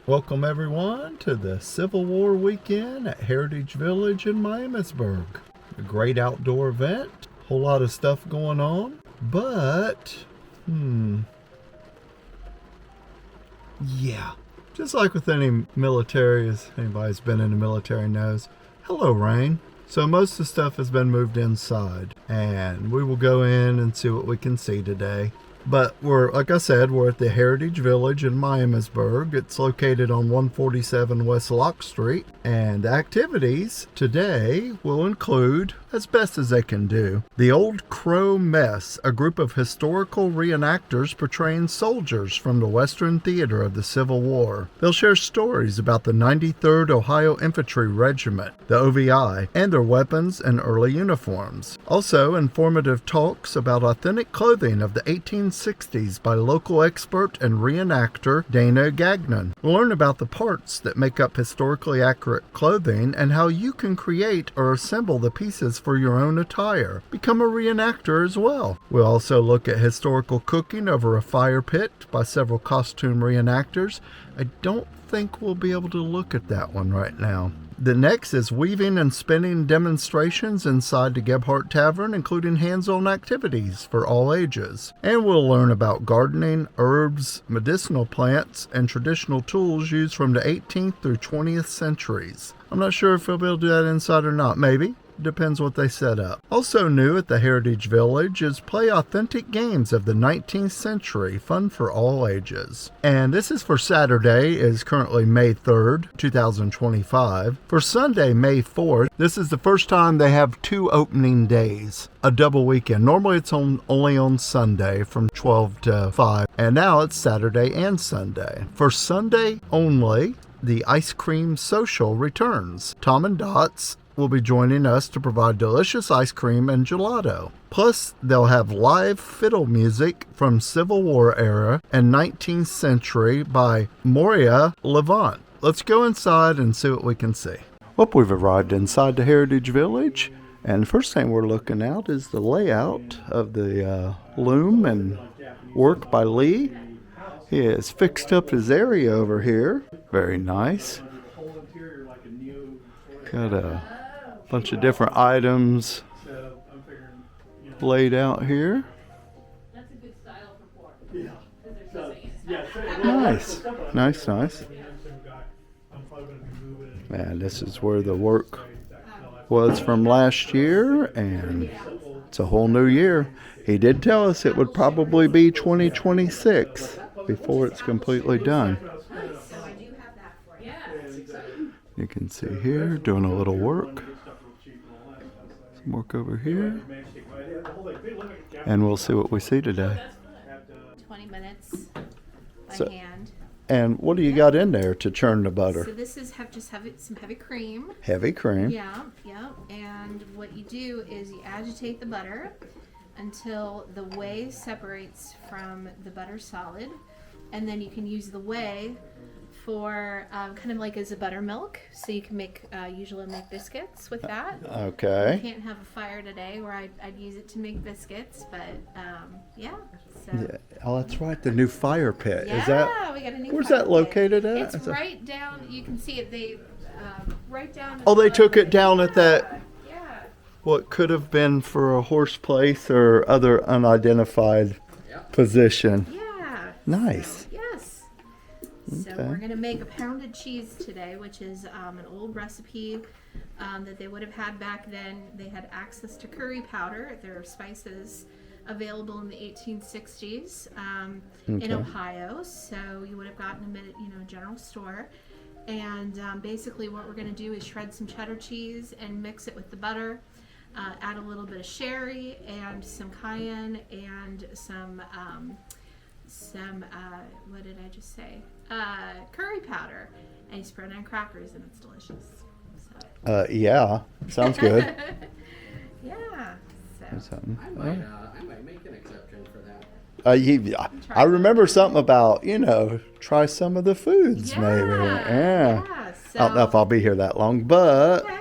Welcome everyone to the Civil War weekend at Heritage Village in Miamisburg. A great outdoor event, whole lot of stuff going on, but, yeah. Just like with any military, as anybody's been in the military knows, hello rain. So most of the stuff has been moved inside, and we will go in and see what we can see today. But like I said, we're at the Heritage Village in Miamisburg. It's located on 147 West Lock Street. And activities today will include, as best as they can do, the Old Crow Mess, a group of historical reenactors portraying soldiers from the Western Theater of the Civil War. They'll share stories about the 93rd Ohio Infantry Regiment, the OVI, and their weapons and early uniforms. Also, informative talks about authentic clothing of the 1860s by local expert and reenactor Dana Gagnon. We'll learn about the parts that make up historically accurate clothing and how you can create or assemble the pieces for your own attire. Become a reenactor as well. We'll also look at historical cooking over a fire pit by several costume reenactors. I don't think we'll be able to look at that one right now. The next is weaving and spinning demonstrations inside the Gebhardt Tavern, including hands-on activities for all ages. And we'll learn about gardening, herbs, medicinal plants, and traditional tools used from the 18th through 20th centuries. I'm not sure if we'll be able to do that inside or not. Maybe. Depends what they set up. Also new at the Heritage Village is play authentic games of the 19th century, fun for all ages. And this is for Saturday, is currently May 3rd, 2025. For Sunday, May 4th, this is the first time they have two opening days, a double weekend. Normally it's only on Sunday from 12 to 5, and now it's Saturday and Sunday. For Sunday only, the Ice Cream Social returns. Tom and Dots will be joining us to provide delicious ice cream and gelato. Plus, they'll have live fiddle music from Civil War era and 19th century by Moria Levant. Let's go inside and see what we can see. Well, we've arrived inside the Heritage Village, and the first thing we're looking at is the layout of the loom and work by Lee. He has fixed up his area over here. Very nice. Got a bunch of different items laid out here. Nice. And this is where the work was from last year, and it's a whole new year. He did tell us it would probably be 2026 before it's completely done. You can see here, doing a little work. Some work over here. And we'll see what we see today. 20 minutes by hand. And what do you got in there to churn the butter? So this is some heavy cream. Heavy cream. Yeah. And what you do is you agitate the butter until the whey separates from the butter solid. And then you can use the whey for kind of like as a buttermilk, so you can usually make biscuits with that. Okay. You can't have a fire today where I'd use it to make biscuits, but yeah. Oh, that's right, the new fire pit. Yeah, we got a new where's fire that located pit. at? It's right down, you can see it, they right down. Oh, they took it down at that, yeah. what could have been for a horse place or other unidentified position. Yeah. Nice. So, yes. So Okay. we're going to make a pounded cheese today, which is an old recipe that they would have had back then. They had access to curry powder. There are spices available in the 1860s in Ohio, so you would have gotten them at a general store. And basically what we're going to do is shred some cheddar cheese and mix it with the butter. Add a little bit of sherry and some cayenne and some what did I just say? Curry powder, and you spread it on crackers, and it's delicious. So. Yeah, sounds good. Yeah. So. I might make an exception for that. I remember something about, try some of the foods, maybe. Yeah. So, I don't know if I'll be here that long, but okay.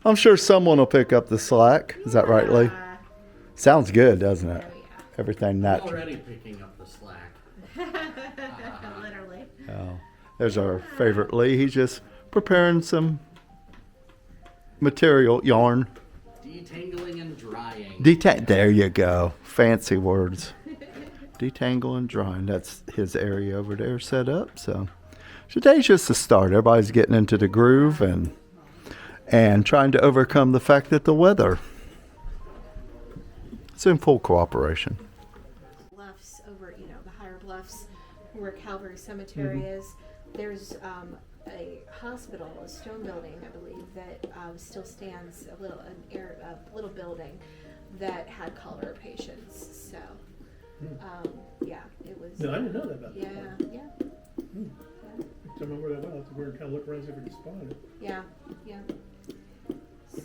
I'm sure someone will pick up the slack. Is that right, Lee? Sounds good, doesn't it? Oh, yeah. Everything I'm natural. already picking up the slack. Literally. Oh. There's our favorite Lee. He's just preparing some material, yarn. Detangling and drying. There you go. Fancy words. Detangle and drying. That's his area over there set up. So today's just the start. Everybody's getting into the groove and trying to overcome the fact that the weather. It's in full cooperation. Bluffs over, the higher bluffs where Calvary Cemetery is. There's a hospital, a stone building, I believe, that still stands, a little building that had cholera patients. So, yeah, it was. No, I didn't know that about that. Yeah. Don't know where that was. We're kind of look around and see if we can spot it. Yeah. So.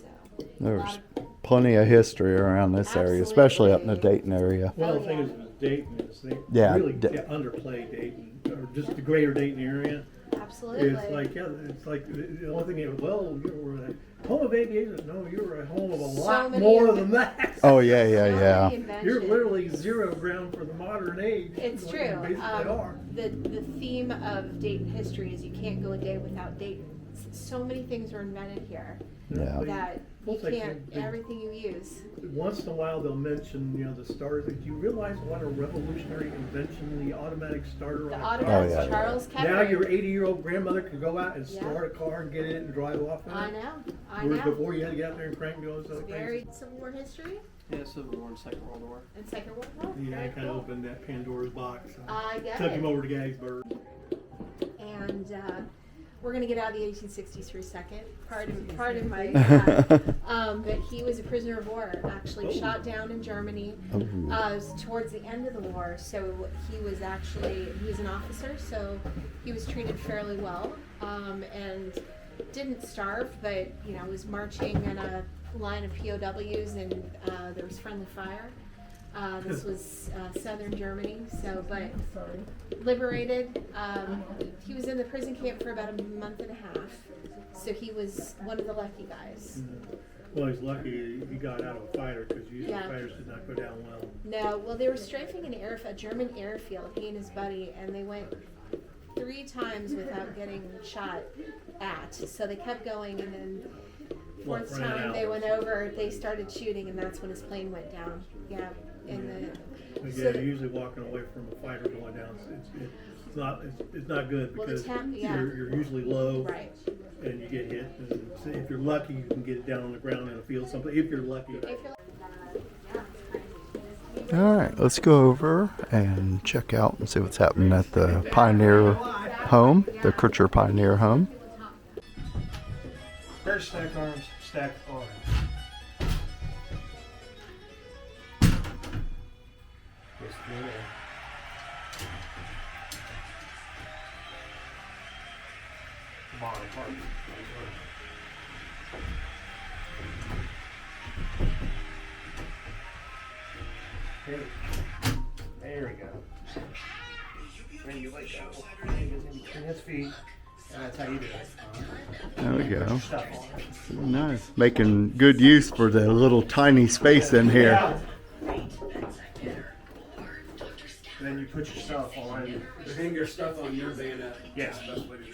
There's plenty of history around this area, especially up in the Dayton area. Well, the thing is with Dayton is they Yeah, really underplay Dayton, or just the greater Dayton area. Absolutely. It's like the only thing you were a home of aviation. No, you're a home of a So lot many- more than that. Oh, yeah. You're literally zero ground for the modern age. It's What true. you basically are. The theme of Dayton history is you can't go a day without Dayton. So many things were invented here Yeah. that We'll you take can't, them. everything you use. Once in a while they'll mention, the stars. Do you realize what a revolutionary invention the automatic starter The on a automatic yeah. Charles Kepler. Now your 80-year-old grandmother can go out and Yeah. start a car and get in it and drive off in it. I know. Whereas before you had to get out there and crank and do all this other Very things. Civil War history Yeah, Civil War and Second World War. and Second World War. Yeah, I Very kind of cool. opened that Pandora's box. I get Took him it. over to Gettysburg. And we're gonna get out of the 1860s for a second. Pardon my. But he was a prisoner of war, actually shot down in Germany. Towards the end of the war, so he was an officer, so he was treated fairly well, and didn't starve, but was marching in a line of POWs, and there was friendly fire. This was southern Germany, but liberated. He was in the prison camp for about a month and a half, so he was one of the lucky guys. Well, he's lucky he got out of a fighter because usually Yeah. fighters did not go down well. No, well, they were strafing a German airfield, he and his buddy, and they went 3 times without getting shot at. So they kept going, and then fourth Ran time out. they went over, they started shooting, and that's when his plane went down. Yeah, But so yeah, the- usually walking away from a fighter going down, it's not good Well, the because yeah. you're usually low right. and you get hit. And so if you're lucky, you can get it down on the ground in a field someplace. If you're lucky. If you're All right, let's go over and check out and see what's happening at the Pioneer home, the Kutcher Pioneer home. First stack arms, stack arms. There we go. Then you let go. Fingers in between his feet, and that's how you do it. There we go. Stuff on it. Nice. Making good use for the little tiny space in here. Yeah. Then you put your stuff on. Hang your stuff on your bayonet. Yeah. That's the best way to do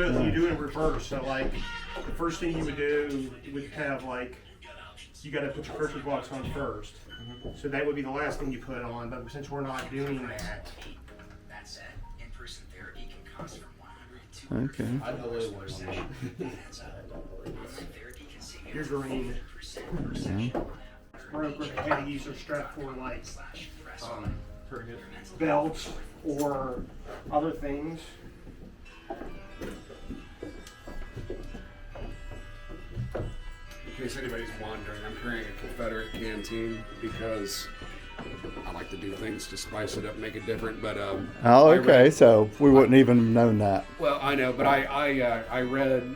it. You do it in reverse. So like the first thing you would do, you would have like you got to put your first box on first. So that would be the last thing you put on. But since we're not doing that, That said, in-person therapy can cost from $100 to Okay. I delay one. therapy can save you you're green. 50% Broker had to use their strap for like belts or other things. In case anybody's wondering, I'm carrying a Confederate canteen because I like to do things to spice it up, make it different. But Oh, I okay. read- So we wouldn't even have known that. Well, I know, but I read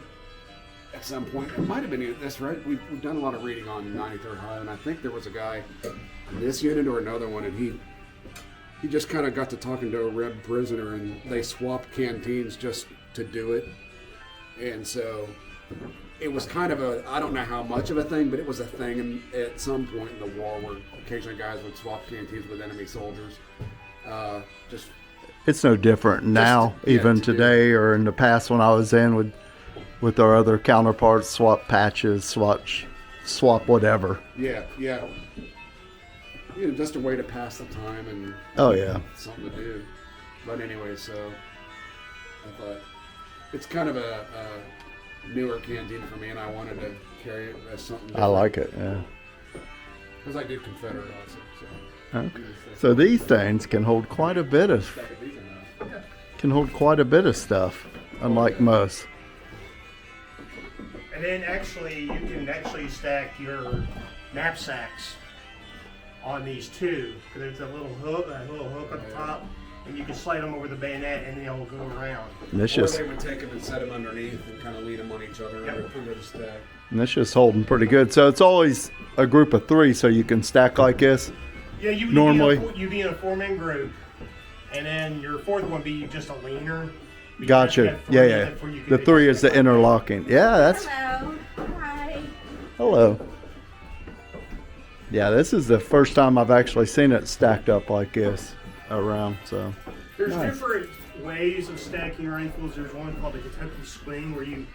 at some point, it might have been this, right? We've done a lot of reading on 93rd High, and I think there was a guy in this unit or another one, and he just kind of got to talking to a Reb prisoner, and they swapped canteens just to do it. And so it was kind of I don't know how much of a thing, but it was a thing at some point in the war where occasionally guys would swap canteens with enemy soldiers. Just it's no different now, even to do. today or in the past when I was in with our other counterparts, swap patches, swap whatever. Yeah, yeah. You know, just a way to pass the time and Oh yeah. something to do. But anyway, so I thought it's kind of a newer canteen for me, and I wanted to carry it as something different. I like it, yeah. Because I did Confederate also. So. Okay. So these things can hold quite a bit of stuff, unlike most. And then actually, you can actually stack your knapsacks on these too, because there's a little hook at the top, and you can slide them over the bayonet, and they'll go around. And this Or just they would take them and set them underneath and kind of lean them on each other Yep. and put it a stack. holding pretty good. So it's always a group of 3, so you can stack like this. Yeah, you'd Normally- be in a 4-man group, and then your fourth one be just a leaner. But you Gotcha. have to have 3 Yeah, of yeah. it before you can The do 3 is the stack. interlocking. Yeah, that's Hello. Hi. hello. Yeah, this is the first time I've actually seen it stacked up like this around. So There's Nice. different ways of stacking rifles. There's one called the Kentucky swing, where you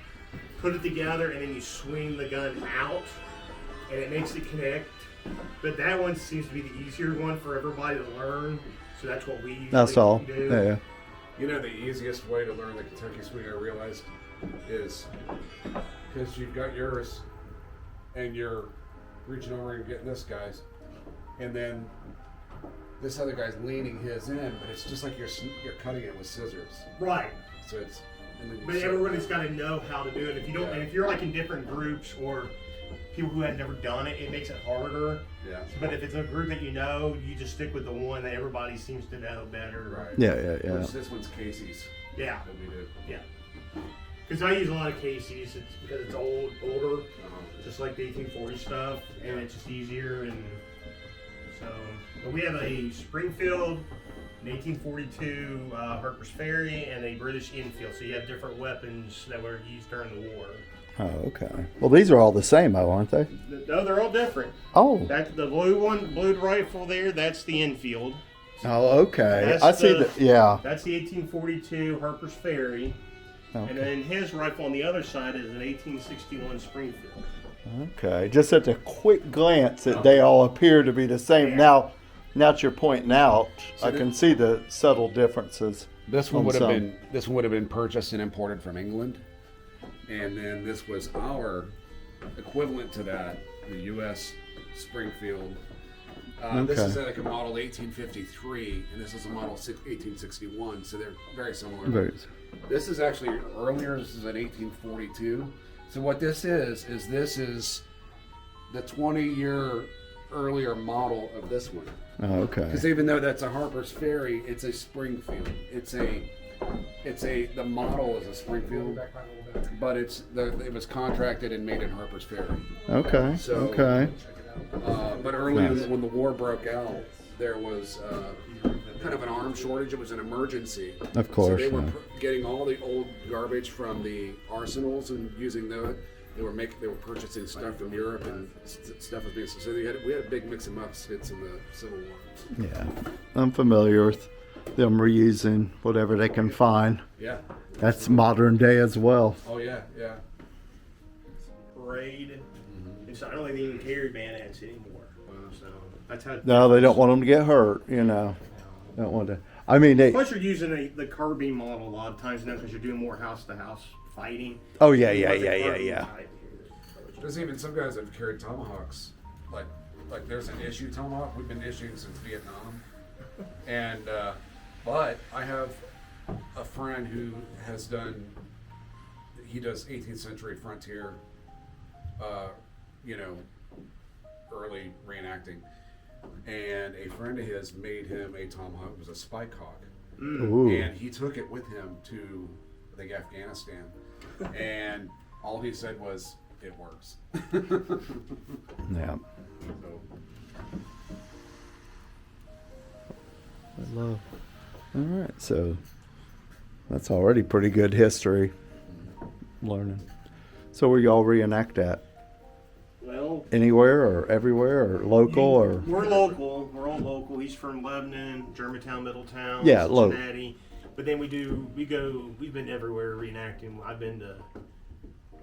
put it together and then you swing the gun out, and it makes it connect. But that one seems to be the easier one for everybody to learn. So that's what we usually that's all. do. Yeah. You know, the easiest way to learn the Kentucky swing, I realized, is because you've got yours and you're reaching over and getting this guy's, and then this other guy's leaning his in, but it's just like you're cutting it with scissors. Right. So it's. And then you But set- everybody's got to know how to do it. If you don't, Yeah. and if you're like in different groups or people who have never done it, it makes it harder. Yeah. But if it's a group that you know, you just stick with the one that everybody seems to know better. Right. Yeah. This one's Casey's Yeah. that we do. Yeah. Because I use a lot of Casey's. It's because it's older, just like the 1840 stuff, and it's just easier. And so, but we have a Springfield, an 1842 Harper's Ferry, and a British Enfield. So you have different weapons that were used during the war. Oh, okay. Well, these are all the same, though, aren't they? No, they're all different. Oh. That's the blue one, blue rifle there. That's the Enfield. Oh, okay. That's I see the- that. Yeah. That's the 1842 Harper's Ferry. And Okay. then his rifle on the other side is an 1861 Springfield. Okay. Just at a quick glance, they all appear to be the same. Yeah. Now that you're pointing out, So I the- can see the subtle differences. This one On would have some. been purchased and imported from England, and then this was our equivalent to that, the U.S. Springfield. This is Okay. like a model 1853, and this is a model 1861, so they're very similar. Very. This is actually earlier. This is an 1842. So what this is this is the 20-year earlier model of this one. Oh, okay. Because even though that's a Harper's Ferry, it's a Springfield. The model is a Springfield, but it was contracted and made in Harper's Ferry. Okay. So- Okay. But early Nice. when the war broke out, there was kind of an arms shortage. It was an emergency. Of course, So they were yeah. getting all the old garbage from the arsenals and using that. They were purchasing stuff from Europe, and stuff was being so we had a big mix of muskets in the Civil War. Yeah. I'm familiar with them reusing whatever they can find. Yeah. That's modern day as well. Oh yeah, yeah. Parade. And so I don't think they even carry bayonets anymore. So that's how. No, they don't want them to get hurt. Don't want to. I mean, they. Plus, you're using the carbine model a lot of times now because you're doing more house-to-house fighting. Oh yeah, yeah, But the yeah, yeah, carbine yeah. type here. There's even some guys that have carried tomahawks. Like there's an issue tomahawk we've been issuing since Vietnam, and but I have a friend who has done. He does 18th century frontier. Early reenacting, and a friend of his made him a tomahawk. It was a spike hawk. Ooh. And he took it with him to, I think, Afghanistan. And all he said was, it works. Yeah. So, I love. All right, so that's already pretty good history learning. So where y'all reenact at? Well, anywhere or everywhere or local or? We're local. We're all local. He's from Lebanon, Germantown, Middletown, Yeah, Cincinnati. But then we've been everywhere reenacting. I've been to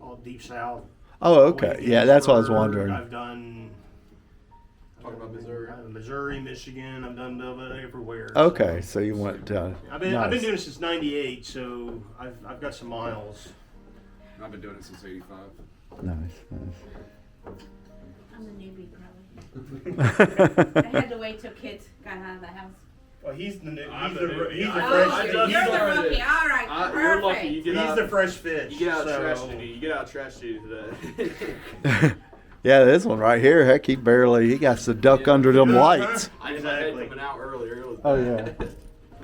all Deep South. Oh, okay. Yeah, that's what I was wondering. I've done. Talking about Missouri. Missouri, Michigan. I've done everywhere. Okay, so you went. I've been doing it since '98, so I've got some miles. I've been doing it since '85. Nice. I'm the newbie, probably. I had to wait till kids got out of the house. Well, he's the I'm fresh. Oh, He's you're the rookie. All right, You're perfect. lucky. You get He's out, the fresh fish. You get out so. trash duty. You get out trash duty today. Yeah, this one right here. Heck, he got to duck under them lights. I just had Exactly. coming out earlier. It was Oh bad.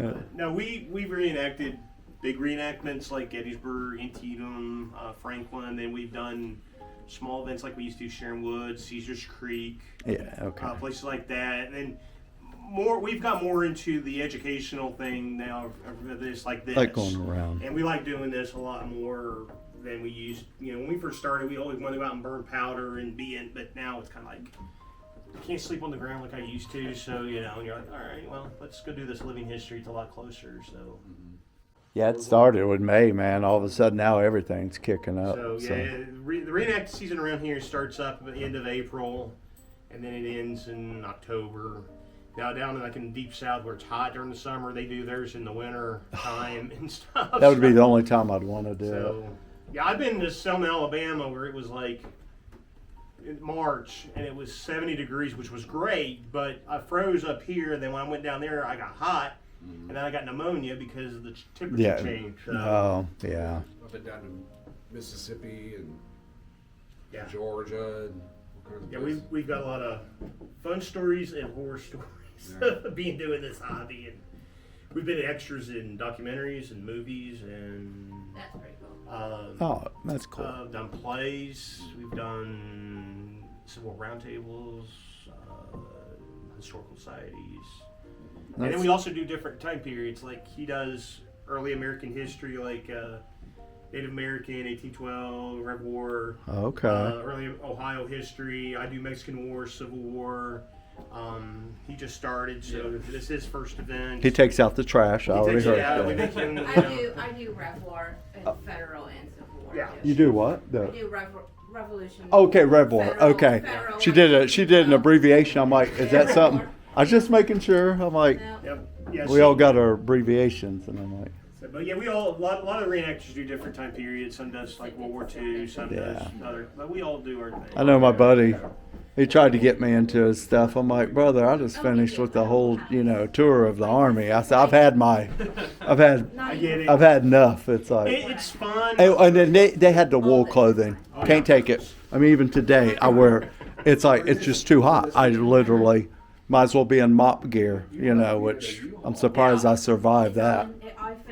yeah. No, we've reenacted big reenactments like Gettysburg, Antietam, Franklin. Then we've done small events like we used to do Sharon Woods, Caesars Creek, Yeah. Okay. places like that. And then we've got more into the educational thing now, this like this. Like going around. And we like doing this a lot more than we used. When we first started, we always wanted to go out and burn powder and be in. But now it's kind of like I can't sleep on the ground like I used to. So and you're like, all right, well, let's go do this living history. It's a lot closer. So. Yeah, it started with May, man. All of a sudden now everything's kicking up. So the reenact season around here starts up at the end of April, and then it ends in October. Now down in Deep South where it's hot during the summer, they do theirs in the winter time and stuff. That would be the only time I'd want to do it. So yeah, I've been to Selma, Alabama, where it was like in March and it was 70 degrees, which was great. But I froze up here, and then when I went down there, I got hot. And then I got pneumonia because of the temperature Yeah. change. So, Oh, yeah. I've been down in Mississippi and yeah. Georgia and all kinds of Yeah, places. we've got a lot of fun stories and horror stories Yeah. being doing this hobby, and we've been extras in documentaries and movies, and That's pretty cool. Oh, that's cool. done plays. We've done civil roundtables, historical societies, and then That's- we also do different time periods. Like he does early American history, like Native American, 1812, Red War. Okay. Early Ohio history. I do Mexican War, Civil War. He just started, so this is his first event. He takes out the trash. I He already takes it heard out. We that. make him, I do Rev War and Federal and Civil War. Yeah. too. You do what? I do Revolution. Okay, Red War. Federal- Okay. Federal She and did an abbreviation. I'm like, is that Red something? War. I was just making sure. I'm like, No. Yep. Yeah, we all got our abbreviations, and I'm like, But yeah, we all a lot of reenactors do different time periods. Some does like World War II. Some does other. But we all do our thing. I know my buddy. He tried to get me into his stuff. I'm like, brother, I just finished with the whole, tour of the army. I said, I've had I get it. I've had enough. It's like, It's fun. and then they had the wool clothing. Can't take it. I mean, even today I wear. It's like it's just too hot. I literally might as well be in mop gear, which I'm surprised I survived that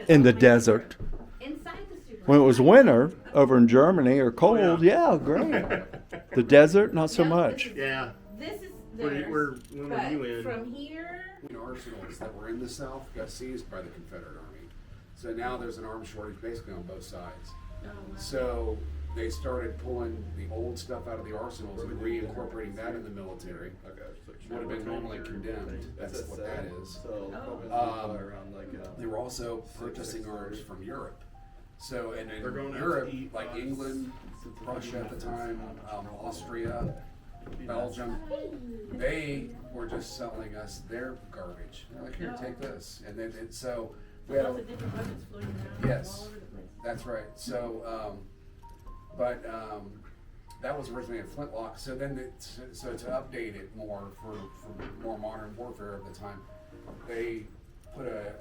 in the desert. Inside the super. When it was winter over in Germany or cold, yeah, great. The desert, not so much. Yeah. This is When theirs. were But you in? from here, Arsenals that were in the South got seized by the Confederate Army. So now there's an arms shortage basically on both sides. So they started pulling the old stuff out of the arsenals and reincorporating that in the military. Would have been normally condemned. That's what that is. They were also purchasing arms from Europe. So, and in Europe, like England, Russia at the time, Austria, Belgium, they were just selling us their garbage. They're like, here, take this. And then, so we had lots of different weapons floating around Yes. all over the place. that's right. So, that was originally a flintlock. So then, so to update it more for more modern warfare of the time, they put a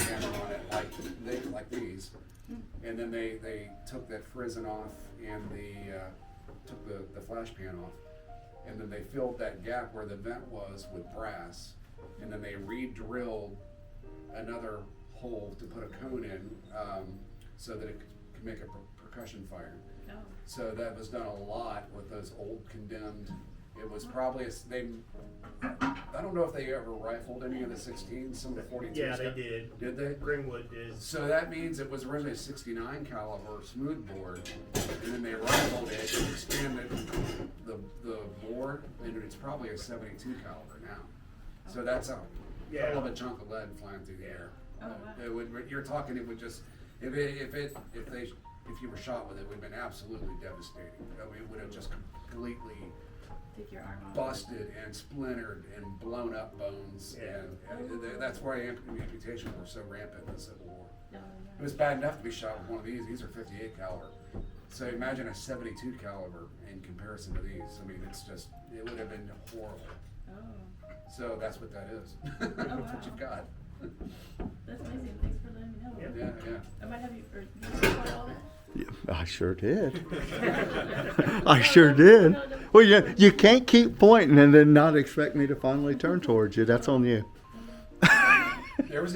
camera on it like these, and then they took that frizzen off and took the flash pan off, and then they filled that gap where the vent was with brass, and then they re-drilled another hole to put a cone in, so that it could make a percussion fire. Oh. So that was done a lot with those old condemned It was probably I don't know if they ever rifled any of the 16s, some of the 42s. Yeah, they did. Did they? Greenwood did. So that means it was originally a 69 caliber smoothbore, and then they rifled it and expanded the bore, and it's probably a 72 caliber now. So that's a hell of a chunk of lead flying through the air. Oh, wow. It would. You're talking. It would just if you were shot with it, it would have been absolutely devastating. I mean, it would have just completely Take your arm off. busted and splintered and blown up bones, and that's why amputations were so rampant in the Civil War. No, It was bad enough to be shot with one of these. These are 58 caliber. So imagine a 72 caliber in comparison to these. I mean, it would have been horrible. Oh, So that's what that is. wow. That's what you've got. that's amazing. Thanks for letting me know. Yeah. I might have you, or you record all that? Yeah, I sure did. I sure did. Well, you can't keep pointing and then not expect me to finally turn towards you. That's on you. There was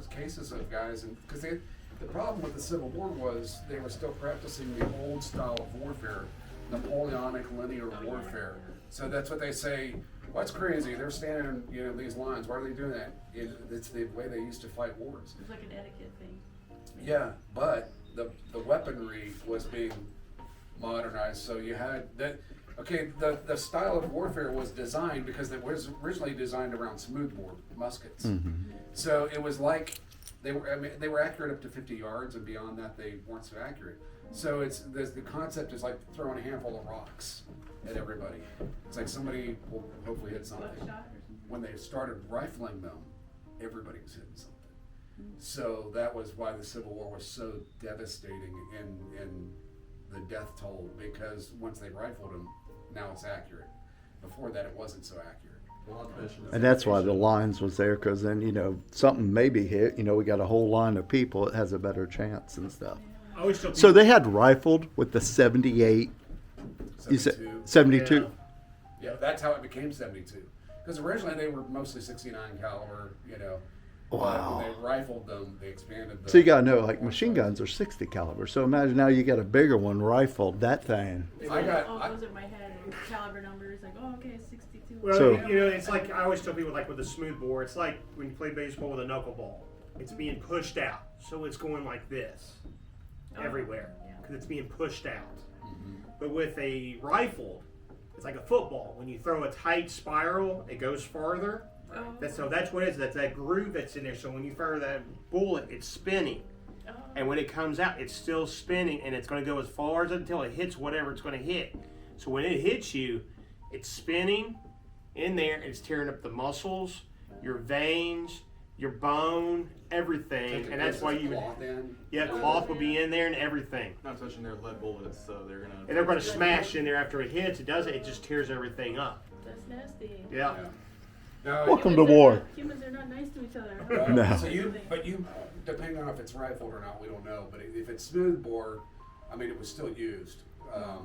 cases of guys, and because the problem with the Civil War was they were still practicing the old style of warfare, Napoleonic linear warfare. So that's what they say. What's crazy? They're standing in these lines. Why are they doing that? It's the way they used to fight wars. It's like an etiquette thing. Yeah, but the weaponry was being modernized. So you had that. Okay, the style of warfare was designed because it was originally designed around smoothbore muskets. So it was like they were accurate up to 50 yards, and beyond that they weren't so accurate. So the concept is like throwing a handful of rocks at everybody. It's like somebody will hopefully hit something. Buckshot or something. When they started rifling them, everybody was hitting something. So that was why the Civil War was so devastating in the death toll, because once they rifled them, now it's accurate. Before that, it wasn't so accurate. And that's why the lines was there, because then, something maybe hit. We got a whole line of people. It has a better chance and stuff. I always tell So people, they had rifled with the 78. You said 72. Yeah, that's how it became 72. Because originally they were mostly 69 caliber, Wow. When they rifled them, they expanded them. So you gotta know, like machine guns are 60 caliber. So imagine now you got a bigger one rifled. That thing. I got. All goes in my head and caliber numbers, like, oh, okay, 62. well, So- it's like I always tell people, like with a smooth bore, it's like when you play baseball with a knuckleball. It's being pushed out, so it's going like this everywhere because it's being pushed out. But with a rifle, it's like a football. When you throw a tight spiral, it goes farther. Oh. That's what it is. That's that groove that's in there. So when you fire that bullet, it's spinning. Oh. And when it comes out, it's still spinning, and it's going to go as far as until it hits whatever it's going to hit. So when it hits you, it's spinning in there, and it's tearing up the muscles, your veins, your bone, everything. And that's why you cloth will be in there and everything. Not touching their lead bullets, so they're gonna. And they're going to smash in there after it hits. It just tears everything up. That's nasty. Yeah. No, Welcome to war. Humans are not nice to each other. No. So you, depending on if it's rifled or not, we don't know. But if it's smooth bore, I mean, it was still used.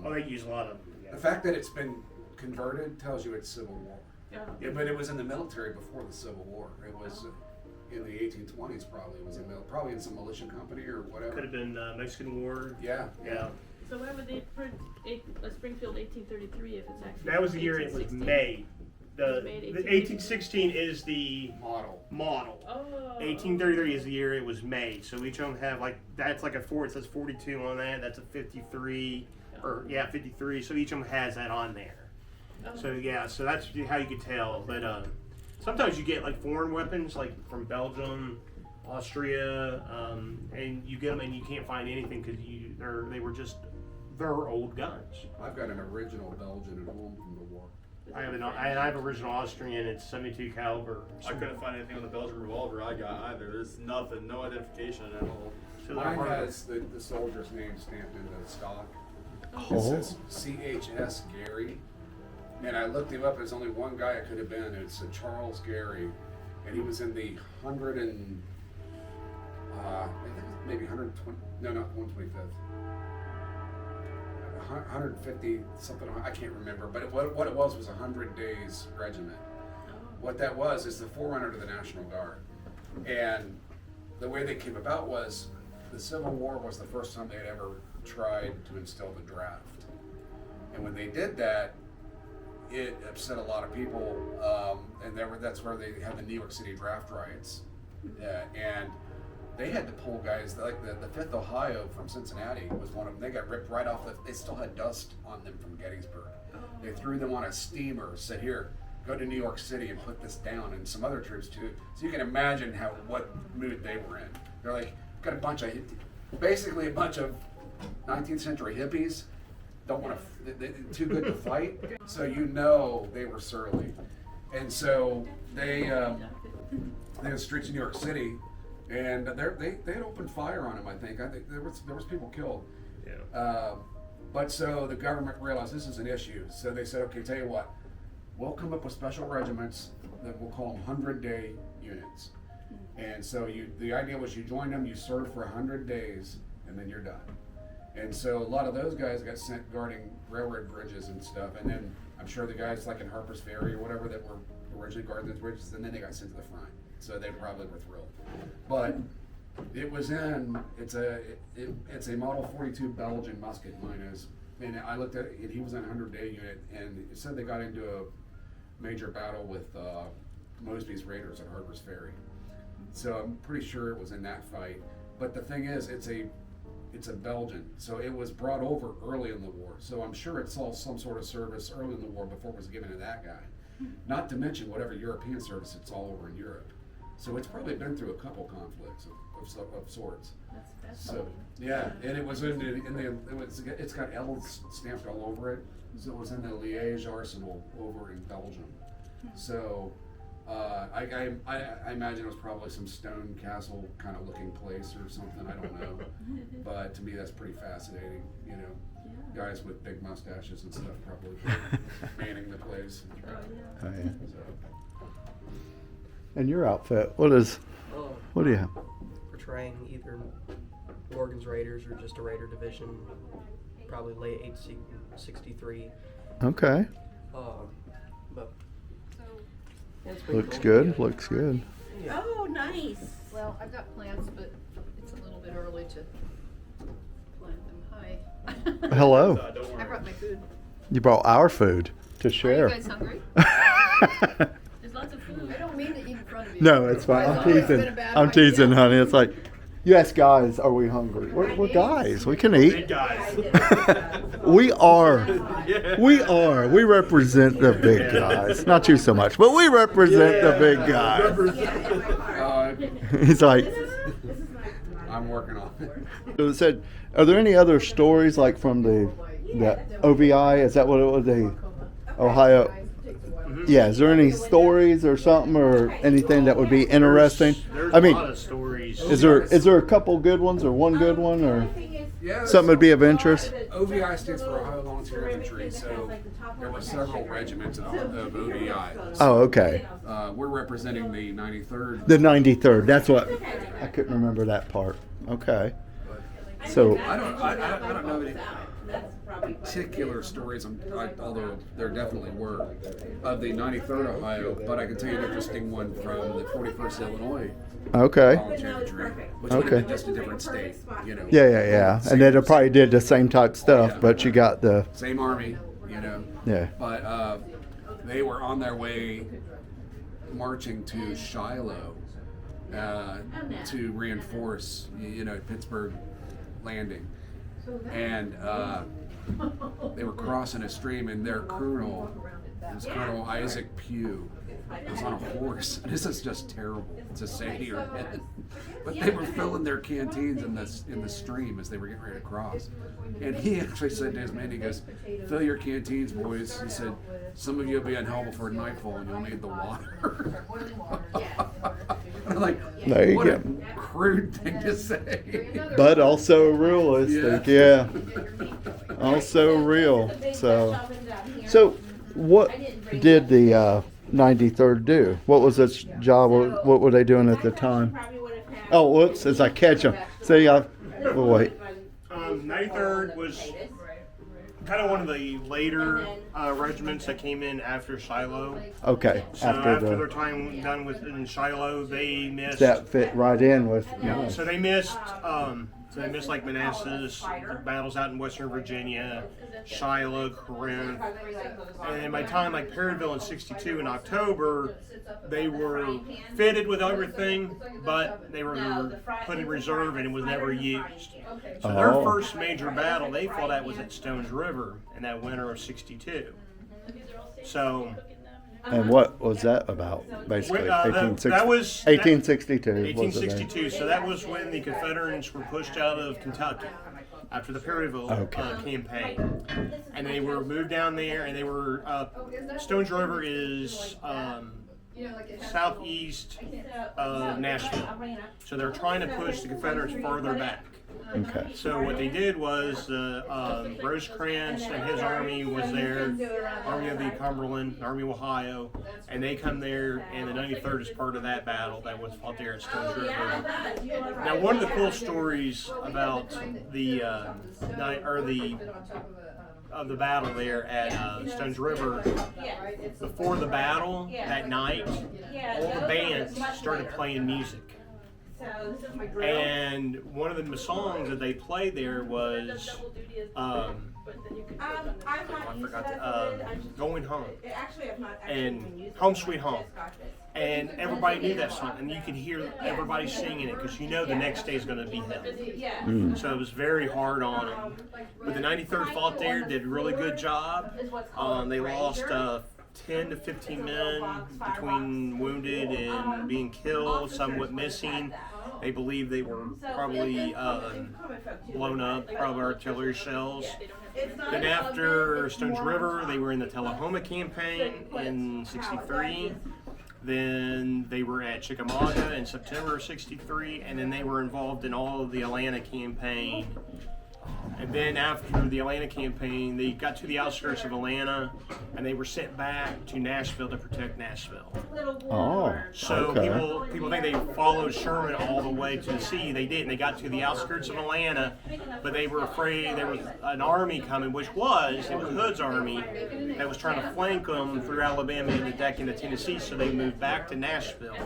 They use a lot of them. The fact that it's been converted tells you it's Civil War. Yeah. Yeah, but it was in the military before the Civil War. It was in the 1820s, probably. It was probably in some militia company or whatever. Could have been Mexican War. Yeah. Yeah. So why would they put a Springfield 1833 if it's actually? That was the year it was 1816? made. The was made 1816 is the model. Oh. 1833 is the year it was made. So each of them have that's like a 4. It says 42 on that. That's a 53, 53. So each of them has that on there. Oh. So that's how you could tell. But sometimes you get like foreign weapons, like from Belgium, Austria, and you get them and you can't find anything because they were just their old guns. I've got an original Belgian at home from the war. I have original Austrian. It's 72 caliber. I couldn't find anything on the Belgian revolver I got either. There's nothing, no identification at all. So Mine has the soldier's name stamped into the stock. Oh. It says CHS Gary. And I looked him up. There's only one guy it could have been. It's a Charles Gary. And he was in the 100 and, I think maybe 120, no, not 125th. 150 something, I can't remember, but what it was 100 days regiment. What that was is the forerunner to the National Guard. And the way they came about was the Civil War was the first time they had ever tried to instill the draft. And when they did that, it upset a lot of people, and that's where they had the New York City draft riots, and they had to pull guys like the 5th Ohio from Cincinnati was one of them. They got ripped right off. They still had dust on them from Gettysburg. They threw them on a steamer, said, "Here, go to New York City and put this down," and some other troops too. So you can imagine what mood they were in. They're like, got basically a bunch of 19th century hippies. Don't want to, too good to fight. So they were surly, and so they in the streets of New York City. And they had opened fire on him. I think there was people killed. Yeah. But so the government realized this is an issue. So they said, okay, tell you what, we'll come up with special regiments that we'll call them 100-day units. And so the idea was you join them, you serve for 100 days, and then you're done. And so a lot of those guys got sent guarding railroad bridges and stuff. And then I'm sure the guys like in Harper's Ferry or whatever that were originally guarding those bridges, and then they got sent to the front. So they probably were thrilled. But it's a Model 42 Belgian musket, mine is. And I looked at it, he was in a 100-day unit, and it said they got into a major battle with Mosby's Raiders at Harper's Ferry. So I'm pretty sure it was in that fight. But the thing is, it's a Belgian, so it was brought over early in the war. So I'm sure it saw some sort of service early in the war before it was given to that guy. Not to mention whatever European service it's all over in Europe. So it's probably been through a couple conflicts of sorts. That's So yeah, and it was it's got L's stamped all over it. So it was in the Liège Arsenal over in Belgium. So I imagine it was probably some stone castle kind of looking place or something. I don't know, but to me that's pretty fascinating. Guys with big mustaches and stuff probably manning the place. Oh, yeah. So. And your outfit, what do you have? Portraying either Morgan's Raiders or just a Raider division, probably late 1863. Okay. But yeah, it's pretty Looks cool. good. Yeah. Looks good. Yeah. Oh, nice. Well, I've got plans, but it's a little bit early to plant them. Hi. Hello. Don't worry. I brought my food. You brought our food to Are share. you guys hungry? There's lots of food. I don't mean to eat in front of you. No, it's fine. I'm It's always been a teasing. bad I'm idea. teasing, honey. It's like, you ask guys, are we hungry? We're guys. We can Big eat. guys. We are. We are. We represent the big guys. Not you so much, but we represent the big guys. He's like, I'm working on it. so it said, are there any other stories like from the OVI? Is that what it was? The Ohio. Yeah. Is there any stories or something or anything that would be interesting? There's I mean, a lot of stories. is there a couple good ones or one good one or Yeah, something would be of interest? OVI stands for Ohio Volunteer Infantry, so there were several regiments of OVI. Oh, okay. We're representing the 93rd. The 93rd. That's what I couldn't remember that part. Okay. So I don't know any particular stories, although there definitely were, of the 93rd Ohio, but I can tell you an interesting one from the 41st Illinois okay. Volunteer Infantry, which would have Okay. been just a different state, Yeah. And they probably did the same type stuff, but you got the Same army, yeah. But they were on their way marching to Shiloh to reinforce, Pittsburgh landing. And they were crossing a stream, and their colonel, was Colonel Isaac Pugh, was on a horse. This is just terrible to say to your head. But they were filling their canteens in the stream as they were getting ready to cross. And he actually said to his men, he goes, "Fill your canteens, boys." He said, "Some of you will be in hell before nightfall, and you'll need the water." I'm like, There you what go. a crude thing to say. But also realistic, yeah. Also real. So what did the 93rd do? What was its job? What were they doing at the time? Oh, whoops! As I catch them, see, well, wait. 93rd was kind of one of the later regiments that came in after Shiloh. Okay, So after their time done in Shiloh, they missed. that fit right in with. So they missed So they missed like Manassas, the battles out in Western Virginia, Shiloh, Corinth. And by the time like Perryville in 62 in October, they were fitted with everything, but they were put in reserve and it was never used. So their first major battle they fought at was at Stones River in that winter of 62. So. And what was that about, basically? That was 1862. 1862. So that was when the Confederates were pushed out of Kentucky after the Perryville campaign, and they were moved down there. And they were Stones River is southeast of Nashville, so they're trying to push the Confederates further back. Okay. So what they did was Rosecrans and his army was there, Army of the Cumberland, Army of Ohio, and they come there, and the 93rd is part of that battle that was fought there at Stones River. Now, one of the cool stories about the battle there at Stones River, before the battle that night, all the bands started playing music. And one of the songs that they played there was Going Home and Home Sweet Home. And everybody knew that song, and you could hear everybody singing it because you know the next day is going to be hell. So it was very hard on them. But the 93rd fought there, did a really good job. They lost 10 to 15 men between wounded and being killed, some went missing. They believe they were probably blown up, probably artillery shells. Then after Stones River, they were in the Tullahoma campaign in 63. Then they were at Chickamauga in September of 63, and then they were involved in all of the Atlanta campaign. And then after the Atlanta campaign, they got to the outskirts of Atlanta, and they were sent back to Nashville to protect Nashville. Oh, so okay. people think they followed Sherman all the way to the sea. They didn't. They got to the outskirts of Atlanta, but they were afraid there was an army coming, it was Hood's army that was trying to flank them through Alabama and the deck into Tennessee. So they moved back to Nashville.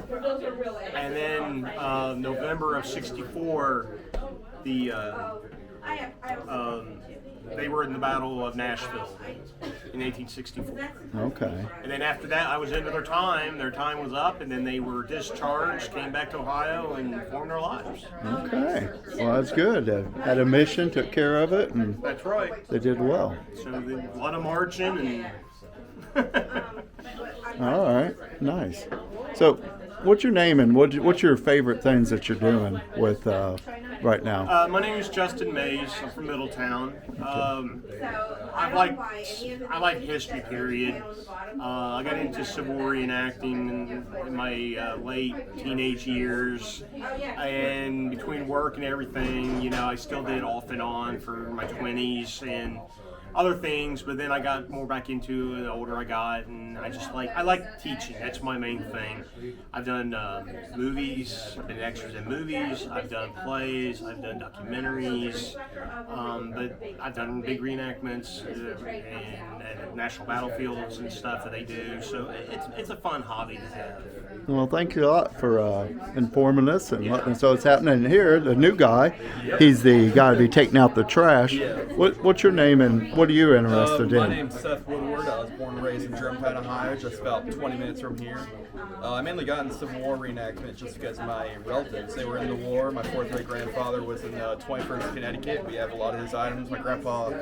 And then November of '64, they were in the Battle of Nashville in 1864. Okay. And then after that, I was into their time. Their time was up, and then they were discharged, came back to Ohio, and formed their lives. Okay. Well, that's good. They had a mission, took care of it, and That's right. they did well. So a lot of marching and. All right. Nice. So, what's your name and what's your favorite things that you're doing with right now? My name is Justin Mays. I'm from Middletown. I like history, period. I got into Civil War reenacting in my late teenage years, and between work and everything, I still did off and on for my 20s and other things, but then I got more back into it the older I got, and I like teaching. That's my main thing. I've done movies, I've been extras in movies, I've done plays, I've done documentaries, but I've done big reenactments and national battlefields and stuff that they do, so it's a fun hobby to have. Well, thank you a lot for informing us and letting us know what's happening here. The new guy, he's the guy to be taking out the trash. What's your name and what are you interested in? My name's Seth Woodward. I was born and raised in Germantown, Ohio, just about 20 minutes from here. I mainly got into Civil War reenactment just because my relatives, they were in the war. My fourth great grandfather was in 21st Connecticut. We have a lot of his items. My grandpa,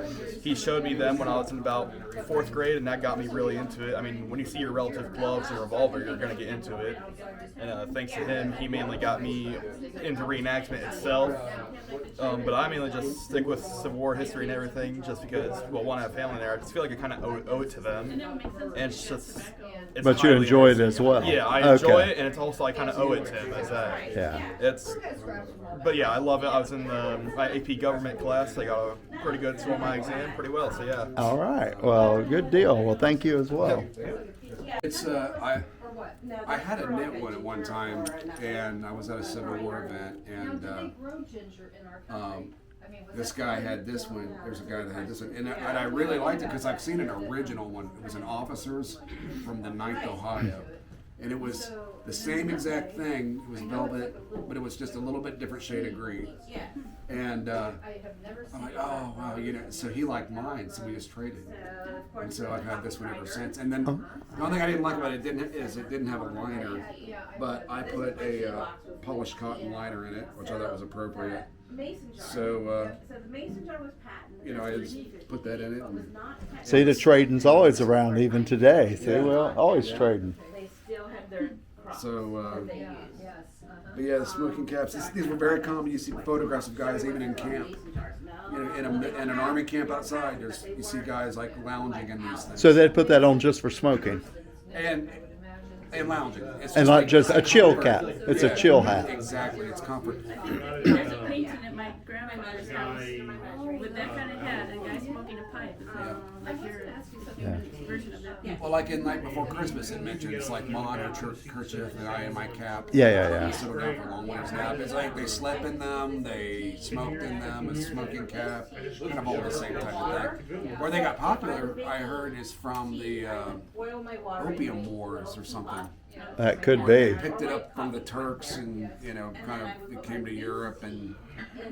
he showed me them when I was in about fourth grade, and that got me really into it. I mean, when you see your relative gloves and revolver, you're going to get into it. And thanks to him, he mainly got me into reenactment itself. But I mainly just stick with Civil War history and everything just because, well, one, I have family there. I just feel like I kind of owe it to them. And it's just... But you enjoy it as well. Yeah, I enjoy it, and it's also I kind of owe it to him as that. Yeah. But yeah, I love it. I was in my AP government class. I got a pretty good score on my exam, pretty well. So yeah. All right. Well, good deal. Well, thank you as well. It's I had a knit one at one time, and I was at a Civil War event, and this guy had this one. There's a guy that had this one, and I really liked it because I've seen an original one. It was an officer's from the 9th Ohio, and it was the same exact thing. It was velvet, but it was just a little bit different shade of green. And I have never I'm seen. like, oh wow, you know. So he liked mine, so we just traded. And so I've had this one ever since. And then the only thing I didn't like about it didn't have a liner, but I put a polished cotton liner in it, which I thought was appropriate. So the mason jar was patent. you know, I just put that in it. And, See, the trading's always around even today. See, we're always trading. They still have their crops. so, that they Yes. use. but yeah, the smoking caps. These were very common. You see photographs of guys even in camp. Mason jars. No. You know, in an army camp outside, you see guys like lounging in these things. So they'd put that on just for smoking. and lounging. It's And just not just a chill cap. It's a chill hat. Exactly, it's comfort. There's a painting at my grandmother's house with that kind of hat, a guy smoking a pipe. Like your version of that. Well, like in Night Before Christmas, it mentions like Mon or kerchief, the eye in my cap. Yeah. They settle down for long winters now. It's like they slept in them, they smoked in them, a smoking cap, kind of all the same type of thing. Where they got popular, I heard, is from the Boil my water. Opium Wars or something. That could They be. picked it up from the Turks and, you know, kind of it came to Europe and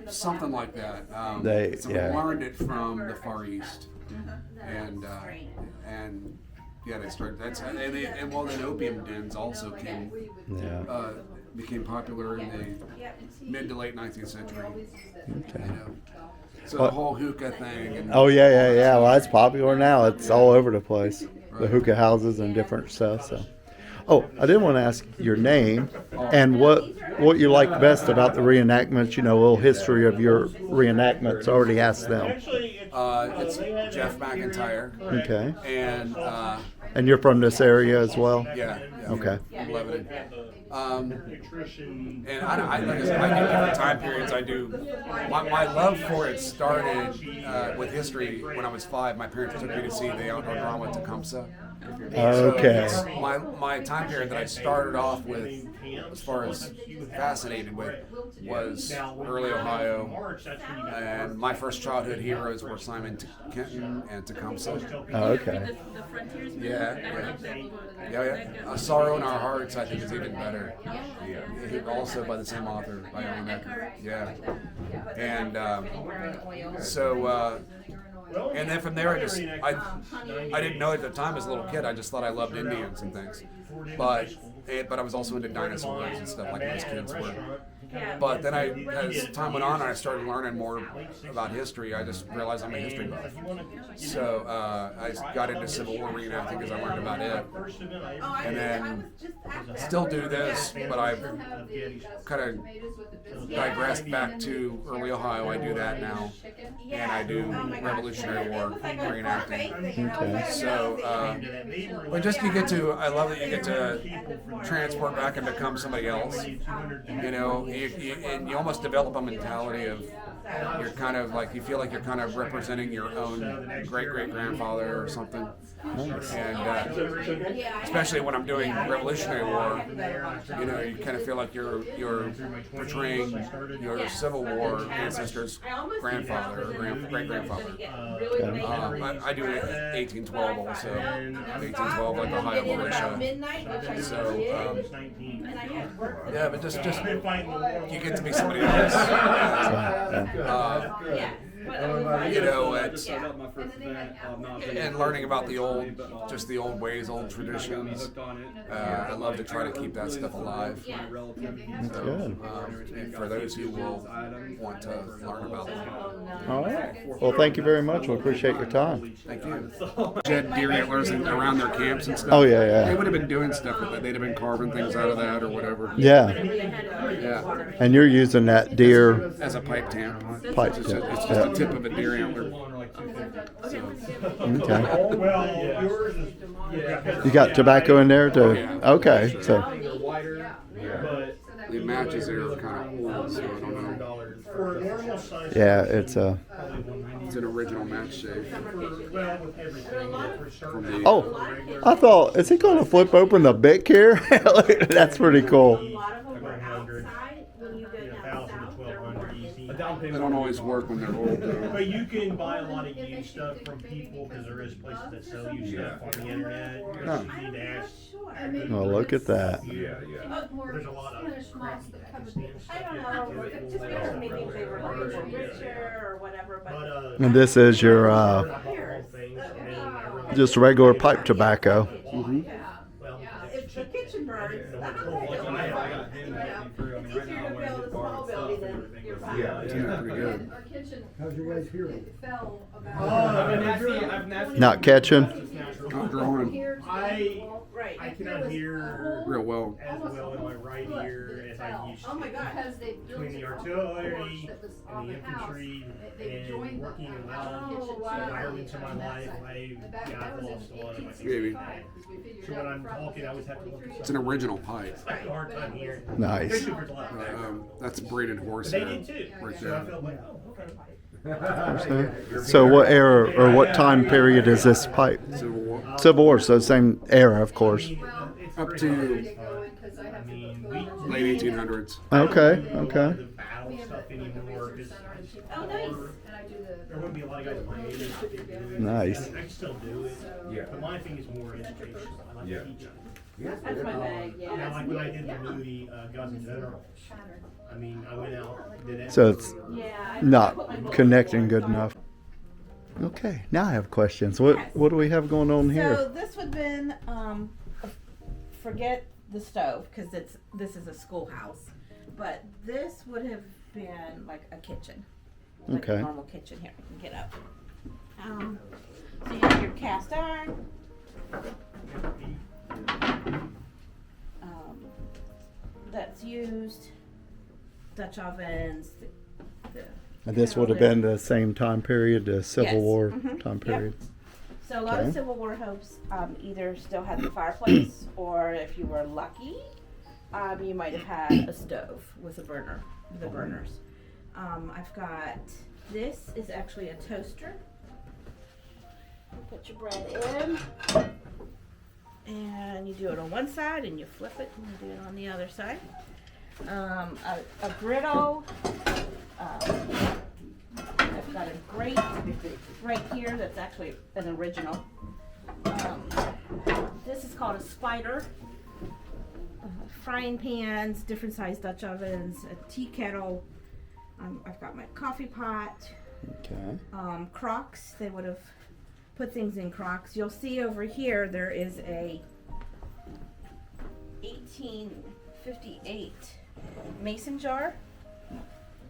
something like that. So we learned it from the Far East. And yeah, they started. And well, then opium dens also became popular in the mid to late 19th century. You know, so the whole hookah thing. And, Oh yeah. Well, that's popular now. It's all over the place. The hookah houses and different stuff. So. Oh, I did want to ask your name and what you like best about the reenactments. You know, a little history of your reenactments. I already asked them. it's Jeff McIntyre. Okay. And you're from this area as well? yeah. Okay. From Lebanon. And I like I said, I do different time periods. I do. My love for it started with history when I was 5. My parents took me to see the outdoor drama at Tecumseh. Okay. So my time period that I started off with, as far as fascinated with, was early Ohio, and my first childhood heroes were Simon Kenton and Tecumseh. Oh, okay. The frontiersman. Yeah. Sorrow in Our Hearts, I think, is even better. Also by the same author, by Ellen Eckhart. Yeah. And and then from there, I didn't know at the time as a little kid. I just thought I loved Indians and things, but I was also into dinosaurs and stuff like most kids were. But then as time went on and I started learning more about history, I just realized I'm a history buff. So I got into Civil War reenacting because I learned about it. And then still do this, but I've kind of digressed back to early Ohio. I do that now. And I do Revolutionary War reenacting. Okay. So, but just I love that you get to transport back and become somebody else. You know, and you almost develop a mentality of you're kind of like you feel like you're kind of representing your own great-great-grandfather or something. Nice. And especially when I'm doing Revolutionary War, you know, you kind of feel like you're portraying your Civil War ancestor's grandfather or great-grandfather. I do 1812 also. 1812 like Ohio militia. So yeah, but just you get to be somebody else. You know, and learning about the old ways, old traditions. I love to try to keep that stuff alive. That's good. And for those who will want to learn about it. All right. Well, thank you very much. We appreciate your time. Thank you. Had deer antlers around their camps and stuff. Oh, yeah. They would have been doing stuff with it. They'd have been carving things out of that or whatever. Yeah. Yeah. And you're using that deer As a pipe tamp. pipe. It's just Yeah. the tip of a deer antler. Okay. You got tobacco in there too? Okay. So. The matches there are kind of old, so I don't know. Yeah, it's a. It's an original match shape. Oh, I thought, is he going to flip open the bic here? That's pretty cool. A lot of them were outside when you go down south. They're more mean, A down They payment. don't always work when they're old, though. but you can buy a lot of used stuff from people because there is places that sell used stuff on the internet. You just need to ask. Well, look at that. Yeah. There's a lot of moss that covered Pakistan stuff. I don't know, just because maybe they were like more richer or whatever, but. And this is your just regular pipe tobacco. If the kitchen burns, I got him that through. I mean, right now I'm wearing his bar and stuff and everything. Yeah, it's pretty good. Our kitchen. How's your guys hearing? It fell about. I've nasty. Not catching. Not growing Right. I cannot hear real well. as well in my right ear as I used to. Oh my God. Because they built Between the a artillery that was and on the the house. infantry They and joined working in the loud kitchen wow. environments in my on that life, side. I That lost a lot of my Maybe. So when I'm talking, I always have to look at It's an original pipe. I have a hard time hearing. Nice. Especially if there's a lot of That's braided But horsehair. they did too. Right So I there. felt like, oh, okay. So what era or what time period is this pipe? Civil War. Civil War, so same era, of course. Up to late 1800s. Okay, The okay. battle stuff anymore. 'Cause Oh, nice. there wouldn't be a lot of guys my age that could do it. Nice. I can still do it. Yeah. But my thing is more educational. I like Yeah. teaching. That's my bag, Now, yeah. like when I did the movie Guns and Generals, I mean, I went out, did it. So it's Yeah. I not put my book connecting in good there, so enough. Okay, now I have questions. What do we have going on So here? this would have been, forget the stove, cause this is a schoolhouse. But this would have been like a kitchen. Like Okay. a normal kitchen. Here, I can get up. So you have your cast iron. That's used. Dutch ovens. And this would have been the same time period, the Civil Yes. War Mhm. time Yep. period. So a lot Okay. of Civil War homes either still had the fireplace, or if you were lucky, you might have had a stove with a burner, the burners. I've got, this is actually a toaster. You put your bread in, and you do it on one side, and you flip it, and you do it on the other side. A griddle. I've got a grate right here that's actually an original. This is called a spider. Frying pans, different size Dutch ovens, a tea kettle. I've got my coffee pot. Okay. Crocks. They would have put things in crocks. You'll see over here there is a 1858 mason jar.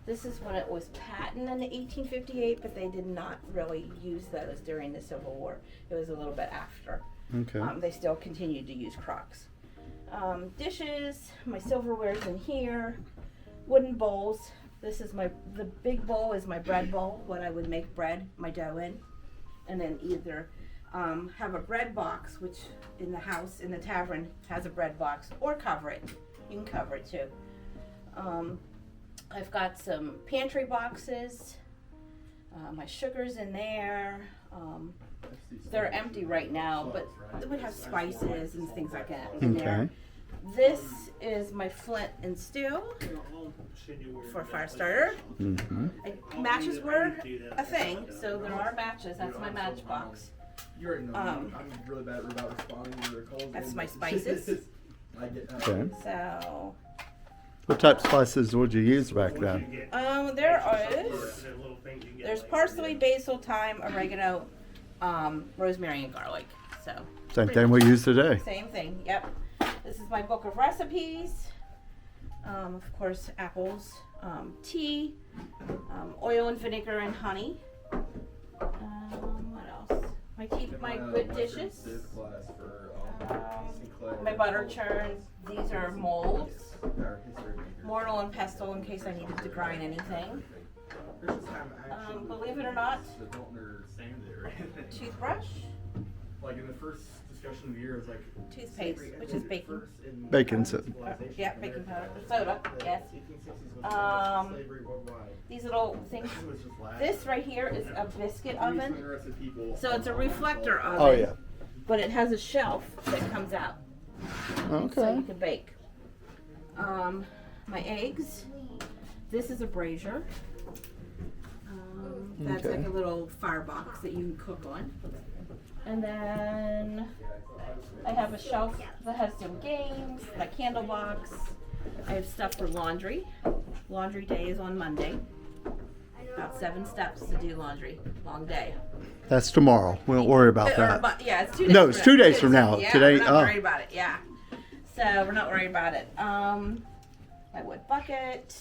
This is when it was patented in 1858, but they did not really use those during the Civil War. It was a little bit after. Okay. They still continued to use crocks. Dishes, my silverware's in here. Wooden bowls. This is the big bowl is my bread bowl, what I would make bread, my dough in. And then either have a bread box, which in the house, in the tavern, has a bread box, or cover it. You can cover it too. I've got some pantry boxes. My sugar's in there. They're empty right now, but they would have spices and things like that in there. Okay. This is my flint and steel for a fire starter. Mm-hmm. Matches were a thing, so there are matches. That's my matchbox. You already know I'm really bad about responding to their calls. That's my spices. I get Okay. So, What type of spices would you use back then? there's parsley, basil, thyme, oregano, rosemary, and garlic. So Same thing we use today. same thing. Yep. This is my book of recipes. Of course, apples, tea, oil and vinegar and honey. What else? My good dishes. My butter churn. These are molds. Mortar and pestle in case I needed to grind anything. Believe it or not, toothbrush, Like in the first discussion of the year, it was like toothpaste, which is baking. Bacon soda. Yeah, baking powder, soda. Yes. These little things. This right here is a biscuit oven. So it's a reflector oven. Oh yeah. But it has a shelf that comes out, so Okay. you can bake. My eggs. This is a brazier. That's Okay. like a little firebox that you can cook on. And then I have a shelf that has some games, my candle box. I have stuff for laundry. Laundry day is on Monday. About 7 steps to do laundry. Long day. That's tomorrow. We don't worry about that. Yeah, it's 2 days. No, it's 2 days from now. Yeah, Today. we're not worried about it. Yeah. So we're not worried about it. My wood bucket,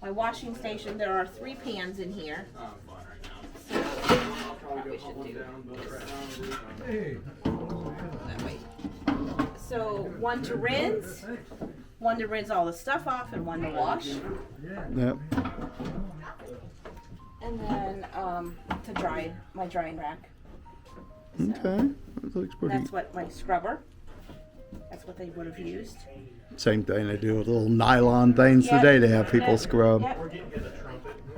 my washing station. There are 3 pans in here. So probably should do that way. So one to rinse all the stuff off, and one to wash. Yep. And then to dry, my drying rack. Okay. That looks pretty. That's what my scrubber. That's what they would have used. Same thing they do with little nylon things Yep. today to have people Yep. scrub. Yep.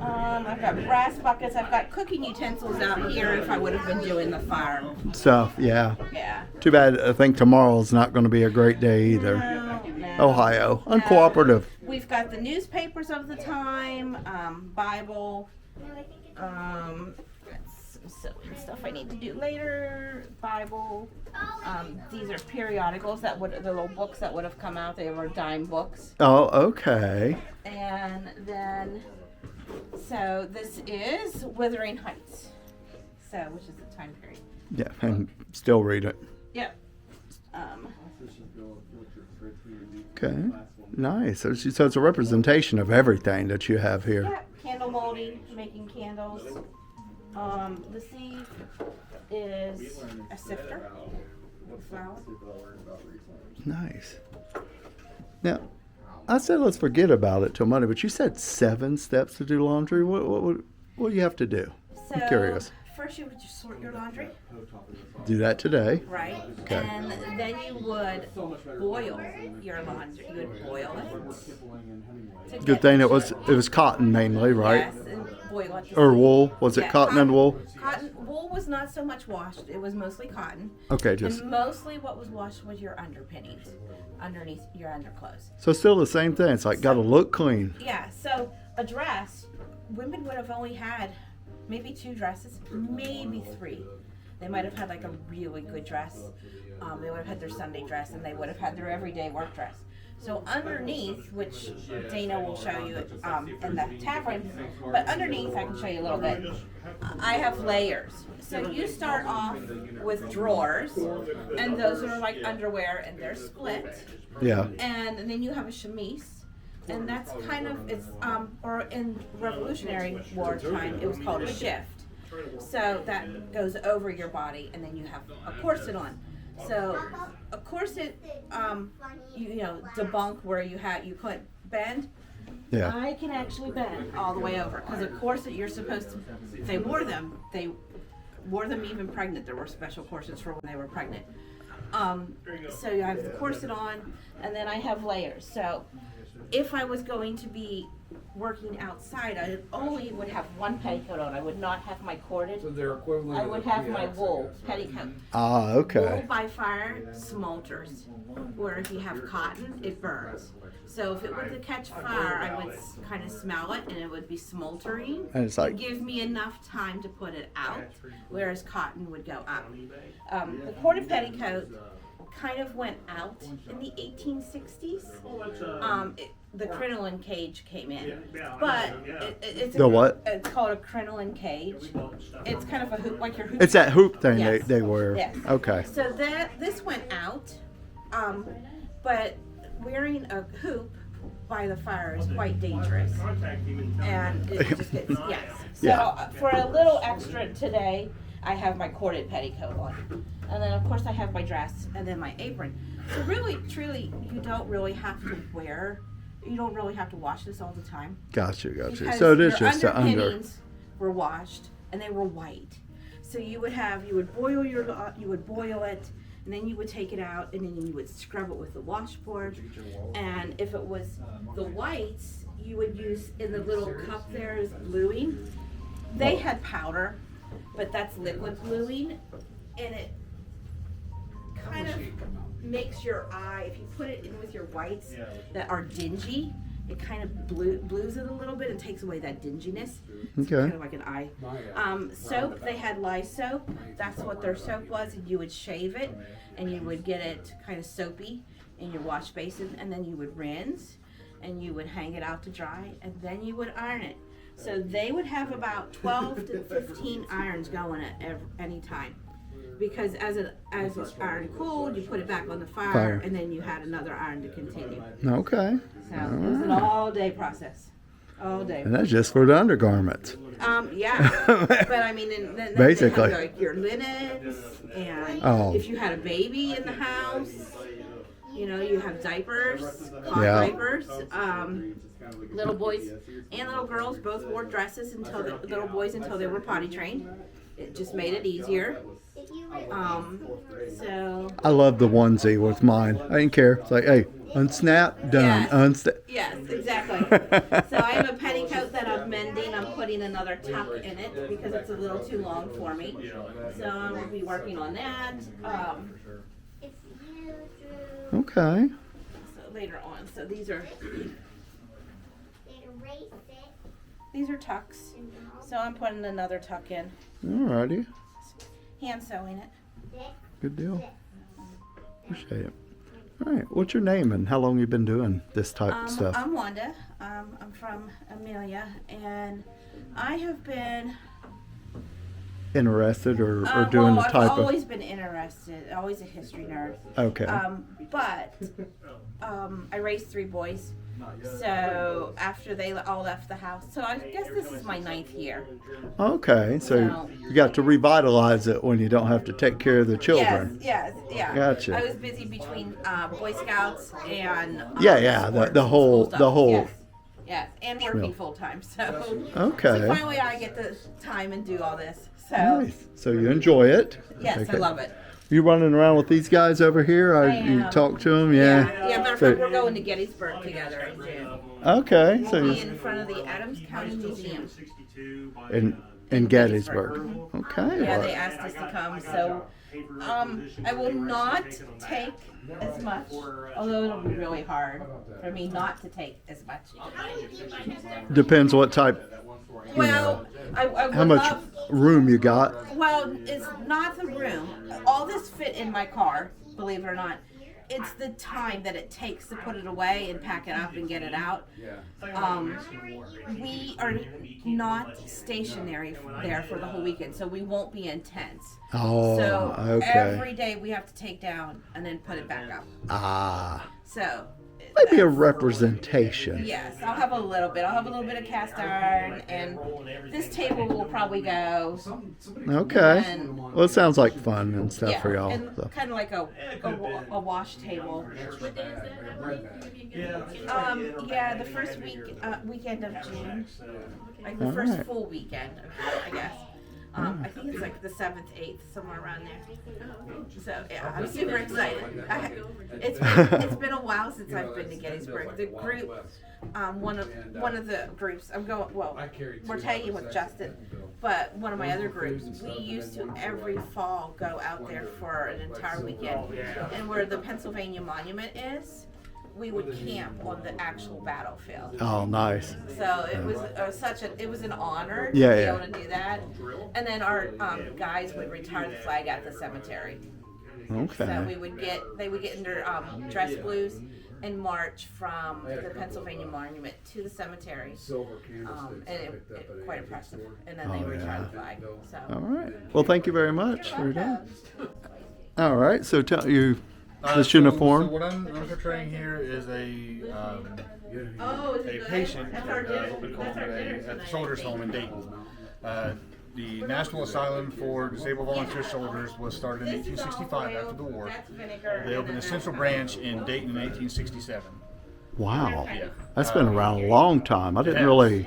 I've got brass buckets. I've got cooking utensils out here if I would have been doing the fire. Stuff, yeah. Yeah. Too bad. I think tomorrow's not going to be a great day either. No. Ohio, uncooperative. We've got the newspapers of the time, Bible, some sewing stuff I need to do later, Bible. These are periodicals the little books that would have come out. They were dime books. Oh, okay. And then, so this is Wuthering Heights. So, which is the time period. Yeah, and still read it. Yep. Okay, nice. So it's a representation of everything that you have here. Yeah, candle molding, making candles. The sieve is a sifter with flour. Nice. Now, I said let's forget about it till Monday, but you said 7 steps to do laundry. What do you have to do? So, I'm curious. first you would just sort your laundry, Do that today. right? Okay. And then you would boil your laundry. You would boil it. to Good get thing it was cotton mainly, right? Yes, and boil it. Or wool? Was it Yeah, cotton and wool? Wool was not so much washed. It was mostly cotton. Okay, just And mostly what was washed was your underpinnings, underneath your underclothes. so still the same thing. It's like got to look clean. Yeah, so a dress, women would have only had maybe 2 dresses, maybe 3. They might have had like a really good dress. They would have had their Sunday dress, and they would have had their everyday work dress. So underneath, which Dana will show you in the tavern, but underneath I can show you a little bit. I have layers. So you start off with drawers, and those are like underwear, and they're split. Yeah. And then you have a chemise, and that's kind of or in Revolutionary War time, it was called a shift. So that goes over your body, and then you have a corset on. So a corset, you know, debunk where you couldn't bend. Yeah. I can actually bend all the way over because a corset you're supposed to. They wore them even pregnant. There were special corsets for when they were pregnant. So you have the corset on, and then I have layers. So if I was going to be working outside, I only would have one petticoat on. I would not have my corded. So they're equivalent. I would have my wool petticoat. Ah, Wool okay. by fire smolders, where if you have cotton, it burns. So if it were to catch fire, I would kind of smell it, and it would be smoldering. And it's like- give me enough time to put it out, whereas cotton would go up. The corded petticoat kind of went out in the 1860s. The crinoline cage came in, but it's The what? It's called a crinoline cage. It's kind of a hoop, like your hoop. It's that hoop thing Yes. they wear. Yes. Okay. So this went out, but wearing a hoop by the fire is quite dangerous, and it just gets yes. So Yeah. for a little extra today, I have my corded petticoat on, and then of course I have my dress and then my apron. So really, truly, you don't really have to wash this all the time. Gotcha. Because So it is your just the under. underpinnings were washed and they were white. So you would boil it, and then you would take it out, and then you would scrub it with the washboard. And if it was the whites, you would use in the little cup there is bluing. They had powder, but that's liquid bluing, and it kind of makes your eye, if you put it in with your whites that are dingy, it kind of blues it a little bit and takes away that dinginess. It's Okay. kind of like an eye. Soap, they had lye soap. That's what their soap was, and you would shave it, and you would get it kind of soapy in your wash basin, and then you would rinse, and you would hang it out to dry, and then you would iron it. So they would have about 12 to 15 irons going at any time. Because as the iron cooled, you put it back on the fire, and then you had another iron to continue. Okay. So it was an all-day process. All day. And that's just for the undergarments. Yeah. But I mean, then Basically. they have, like, your linens, and if you had a baby in the house, you know, you have diapers, cloth diapers. Little boys and little girls both wore dresses until they were potty trained. It just made it easier. So I love the onesie with mine. I didn't care. It's like, hey, unsnap, done. Unsnap. Yes, exactly. So I have a petticoat that I'm mending. I'm putting another tuck in it because it's a little too long for me. So I will be working on that. Okay. So later on. So these are tucks. So I'm putting another tuck in. Alrighty. Hand sewing it. Good deal. Appreciate it. All right. What's your name and how long you been doing this type of stuff? I'm Wanda. I'm from Amelia, and I have been Interested or doing the type I've of... always been interested. Always a history nerd. Okay. But I raised 3 boys. So after they all left the house, so I guess this is my 9th year. Okay, so you got to revitalize it when you don't have to take care of the children. Yes, yeah. Gotcha. I was busy between Boy Scouts and the whole. Yes, and working full time. So Okay. So finally, I get the time and do all this. So Nice. So you enjoy it? yes, Okay. I love it. You running around with these guys over here? I You am. talk to them? Yeah. Matter of fact, we're going to Gettysburg together in June. Okay. So We'll be you in front of the Adams County Museum. in Gettysburg. Okay. Yeah, they asked us to come, so I will not take as much, although it'll be really hard for me not to take as much. Depends what type. Well, I would How much love, room you got? well, it's not the room. All this fit in my car, believe it or not. It's the time that it takes to put it away and pack it up and get it out. We are not stationary there for the whole weekend, so we won't be in tents. Oh, So okay. every day we have to take down and then put it back up. Ah, So maybe a that's- representation. Yes, I'll have a little bit. I'll have a little bit of cast iron, and this table will probably go. Okay. And, Well, it sounds like fun and stuff for y'all. and So. kind of like a wash table. What day is that? Yeah, the first weekend of June, like the All first right. full weekend, I guess. I think it's like the 7th, 8th, somewhere around there. So yeah, I'm super excited. It's been a while since I've been to Gettysburg. The group, one of the groups, I'm going. Well, we're tagging with Justin, but one of my other groups, we used to every fall go out there for an entire weekend, and where the Pennsylvania Monument is, we would camp on the actual battlefield. Oh, nice. So it was it was an honor to Yeah, be yeah. able to do that. And then our guys would retire the flag at the cemetery. So Okay. they would get in their dress blues and march from the Pennsylvania Monument to the cemetery. And it quite impressive. And then they Oh, retire yeah. the flag. So All right. Well, thank you very much for your time. All right. So tell you this uniform. So what I'm portraying here is a patient That's our dinner. what we call That's our dinner at the tonight, Soldiers thank Home in you. Dayton. The National Asylum for Disabled Volunteer Soldiers was started in 1865 after the war. They opened a central branch in Dayton in 1867. Wow. Yeah. That's been around a long time. I didn't really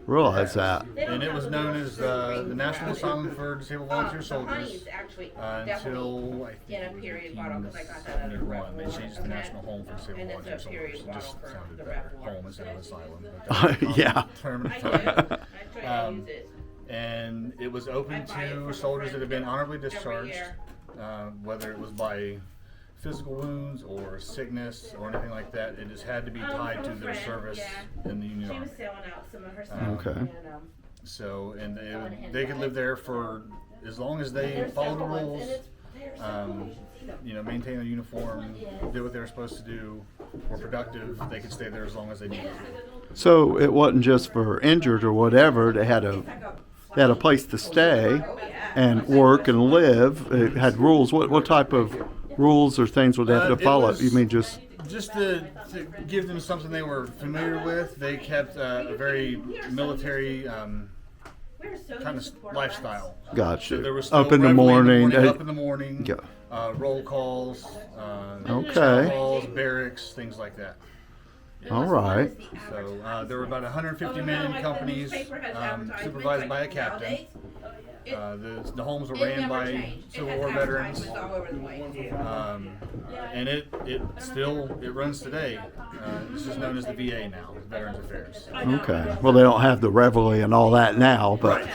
realize that. And it was known as the National Asylum for Disabled Volunteer Soldiers until I in a think period bottle because I got that out of 1971. They changed it to National Home for Disabled And it's Volunteer a period Soldiers. It just bottle sounded for better. the Home instead of asylum. Yeah. Term. I do. I try to use it. And it was open to soldiers that have been honorably discharged, whether it was by physical wounds or sickness or anything like that. It just had to be tied to their service in the Union She Army. was sailing out some of her stuff. Okay. And, So, and they could live there for as long as they followed the rules, maintain their uniform, did what they were supposed to do, were productive. They could stay there as long as they needed to. So it wasn't just for injured or whatever. They had a place to stay and work and live. It had rules. What type of rules or things would they have to follow? You mean just to give them something they were familiar with? They kept a very military kind of lifestyle. Gotcha. So there was still Up in the reveille morning. up in the morning. Yeah. Roll calls. Okay. chow halls, barracks, things like that. All right. So there were about 150 men in companies, supervised by a captain. The homes were ran by Civil War veterans, and it runs today. It's just known as the VA now, Veterans Affairs. Okay. Well, they don't have the reveille and all that now, but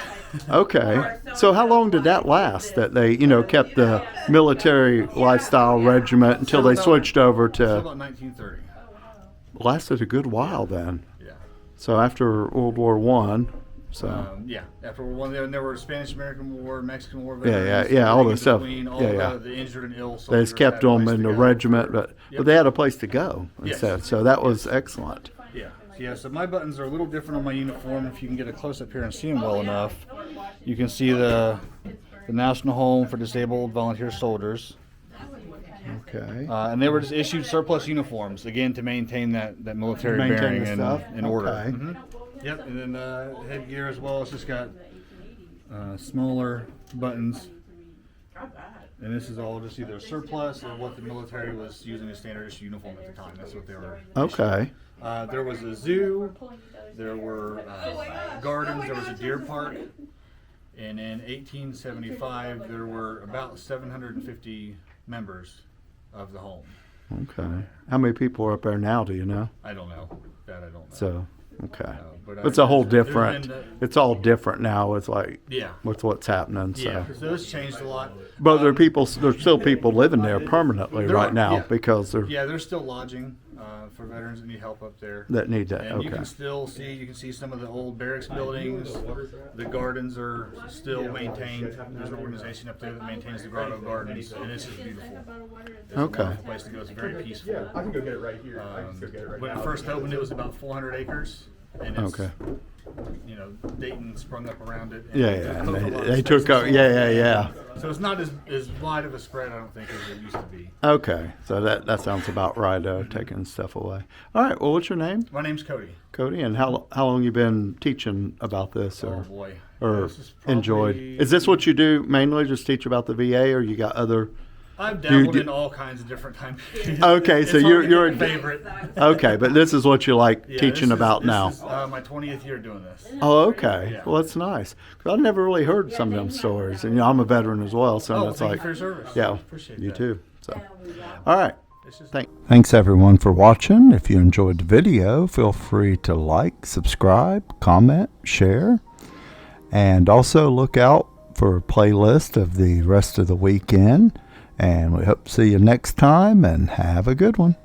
okay. So how long did that last? That they, kept the military lifestyle regiment until they switched over to. About 1930. Lasted a good while then. Yeah. So after World War I. So. After World War I, there were Spanish-American War, Mexican War Yeah, veterans. all the stuff. The injured and ill soldiers. They just kept them in the regiment, but they had a place to go. Yes. So that was excellent. Yeah. So my buttons are a little different on my uniform. If you can get a close up here and see them well enough, you can see the National Home for Disabled Volunteer Soldiers. Okay. And they were just issued surplus uniforms, again, to maintain that military bearing and order. Okay. Mm-hmm. Yep, and then headgear as well. It's just got smaller buttons. And this is all just either surplus or what the military was using as standard issue uniform at the time. That's what they were Okay. There was a zoo. There were gardens. There was a deer park. And in 1875, there were about 750 members of the home. Okay. How many people are up there now, do you know? I don't know. That I don't know. So, okay. But It's a whole different, it's all different now with with what's happening. So. Yeah, so it's changed a lot. But there's still people living there permanently right now because they're. Yeah, there's still lodging for veterans that need help up there. That need that, and okay. you can see some of the old barracks buildings. The gardens are still maintained. There's an organization up there that maintains the Grotto Gardens, and it's just beautiful. It's a wonderful place to go. It's very peaceful. I can go get it right here. When it first opened, it was about 400 acres, and it's, Dayton sprung up around it. And they took up. Yeah. So it's not as wide of a spread, I don't think, as it used to be. Okay, so that sounds about right. Taking stuff away. All right. Well, what's your name? My name's Cody. Cody, and how long you been teaching about this, or boy, or enjoyed? Is this what you do mainly? Just teach about the VA, or you got other? I've dabbled in all kinds of different time periods. Okay, so you're a favorite. Okay, but this is what you like teaching about now. This is my 20th year doing this. Oh, okay. Yeah. Well, that's nice. Cause I've never really heard some of them stories, and I'm a veteran as well, so it's thank like, you for your service. yeah, Appreciate you that. too. So, all right. Thanks everyone for watching. If you enjoyed the video, feel free to like, subscribe, comment, share, and also look out for a playlist of the rest of the weekend. And we hope to see you next time, and have a good one.